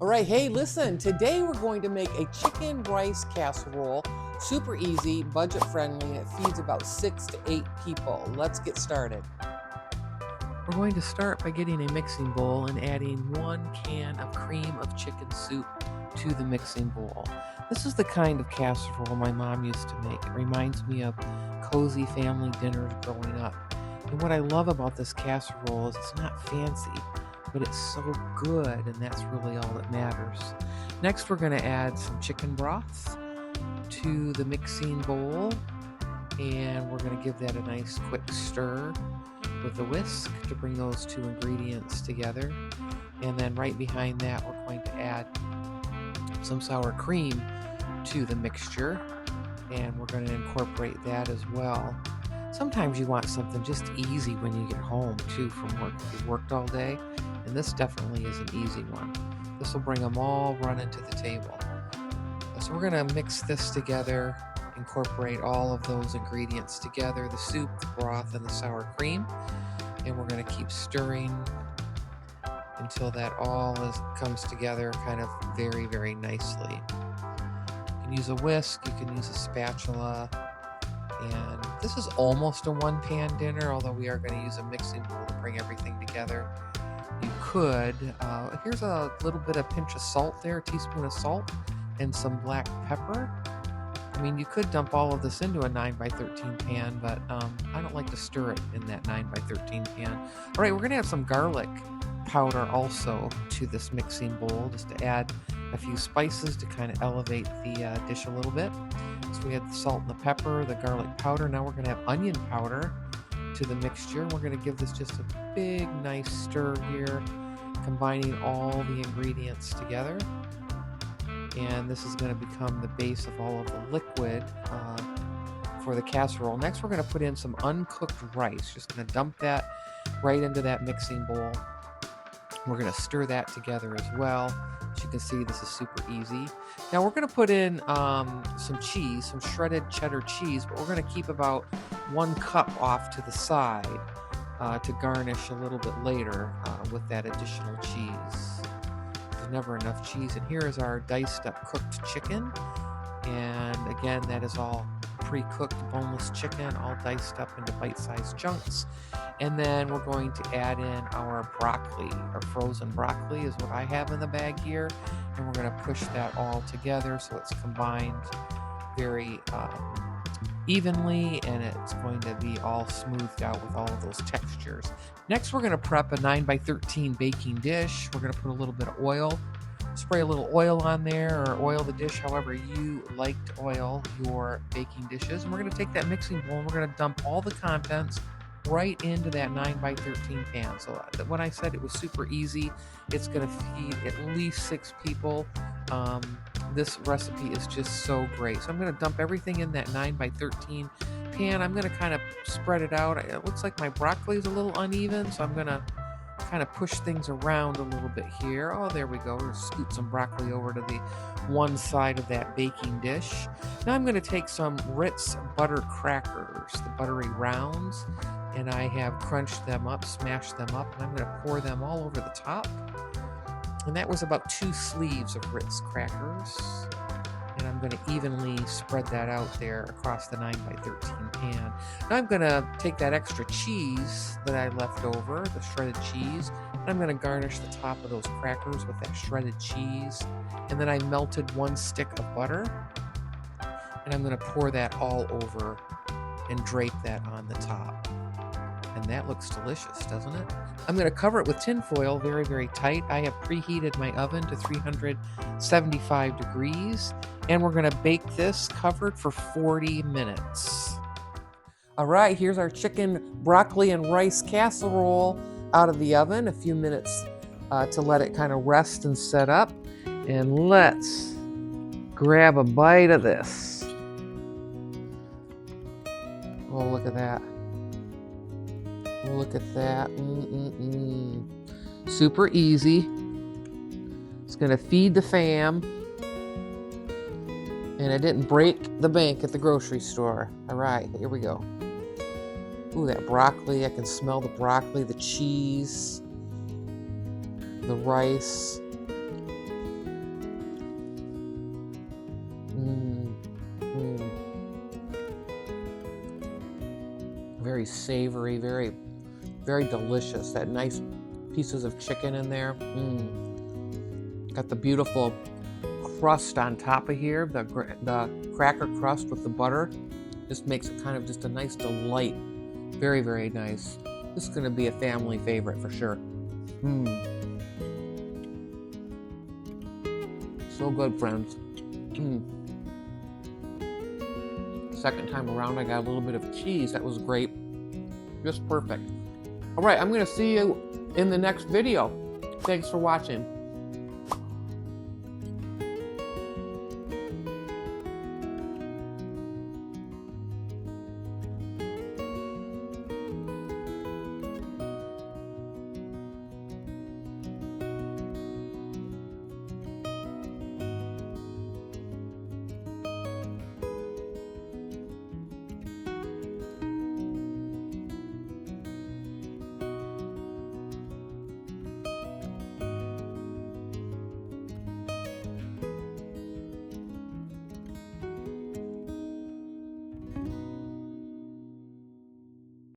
All right, hey, listen, today we're going to make a chicken rice casserole. Super easy, budget friendly, and it feeds about 6 to 8 people. Let's get started. We're going to start by getting a mixing bowl and adding 1 can of cream of chicken soup to the mixing bowl. This is the kind of casserole my mom used to make. It reminds me of cozy family dinners growing up. And what I love about this casserole is it's not fancy, but it's so good, and that's really all that matters. Next, we're going to add some chicken broth to the mixing bowl, and we're going to give that a nice quick stir with a whisk to bring those 2 ingredients together. And then right behind that, we're going to add some sour cream to the mixture, and we're going to incorporate that as well. Sometimes you want something just easy when you get home too from work. You've worked all day, and this definitely is an easy one. This will bring them all running to the table. So we're going to mix this together, incorporate all of those ingredients together, the soup, the broth, and the sour cream, and we're going to keep stirring until that all comes together kind of very, very nicely. You can use a whisk, you can use a spatula, and this is almost a 1-pan dinner, although we are going to use a mixing bowl to bring everything together. You could, here's a little bit of pinch of salt there, a teaspoon of salt, and some black pepper. I mean, you could dump all of this into a 9x13 pan, but I don't like to stir it in that 9x13 pan. All right, we're going to add some garlic powder also to this mixing bowl, just to add a few spices to kind of elevate the dish a little bit. So we had the salt and the pepper, the garlic powder. Now we're going to have onion powder to the mixture. We're going to give this just a big, nice stir here, combining all the ingredients together. And this is going to become the base of all of the liquid for the casserole. Next, we're going to put in some uncooked rice. Just going to dump that right into that mixing bowl. We're going to stir that together as well. As you can see, this is super easy. Now we're going to put in some cheese, some shredded cheddar cheese, but we're going to keep about 1 cup off to the side to garnish a little bit later with that additional cheese. There's never enough cheese. And here is our diced up cooked chicken. And again, that is all pre-cooked boneless chicken, all diced up into bite-sized chunks. And then we're going to add in our broccoli. Our frozen broccoli is what I have in the bag here. And we're going to push that all together so it's combined very evenly, and it's going to be all smoothed out with all of those textures. Next, we're going to prep a 9x13 baking dish. We're going to put a little bit of oil, spray a little oil on there, or oil the dish however you like to oil your baking dishes. And we're going to take that mixing bowl and we're going to dump all the contents right into that 9x13 pan. So when I said it was super easy, it's going to feed at least 6 people. This recipe is just so great. So I'm going to dump everything in that 9x13 pan. I'm going to kind of spread it out. It looks like my broccoli is a little uneven, so I'm going to kind of push things around a little bit here. Oh, there we go. We're going to scoot some broccoli over to the one side of that baking dish. Now I'm going to take some Ritz butter crackers, the buttery rounds, and I have crunched them up, smashed them up, and I'm going to pour them all over the top. And that was about 2 sleeves of Ritz crackers. And I'm going to evenly spread that out there across the 9x13 pan. Now I'm going to take that extra cheese that I left over, the shredded cheese, and I'm going to garnish the top of those crackers with that shredded cheese. And then I melted 1 stick of butter, and I'm going to pour that all over and drape that on the top. And that looks delicious, doesn't it? I'm going to cover it with tin foil very, very tight. I have preheated my oven to 375 degrees, and we're going to bake this covered for 40 minutes. All right, here's our chicken, broccoli, and rice casserole out of the oven. A few minutes to let it kind of rest and set up. And let's grab a bite of this. Oh, look at that. Look at that. Super easy. It's going to feed the fam. And it didn't break the bank at the grocery store. All right, here we go. Ooh, that broccoli. I can smell the broccoli, the cheese, the rice. very savory, very, very delicious. That nice pieces of chicken in there. Got the beautiful crust on top of here, the cracker crust with the butter. Just makes it kind of just a nice delight. Very, very nice. This is going to be a family favorite for sure. So good, friends. Second time around, I got a little bit of cheese. That was great. Just perfect. All right, I'm going to see you in the next video. Thanks for watching.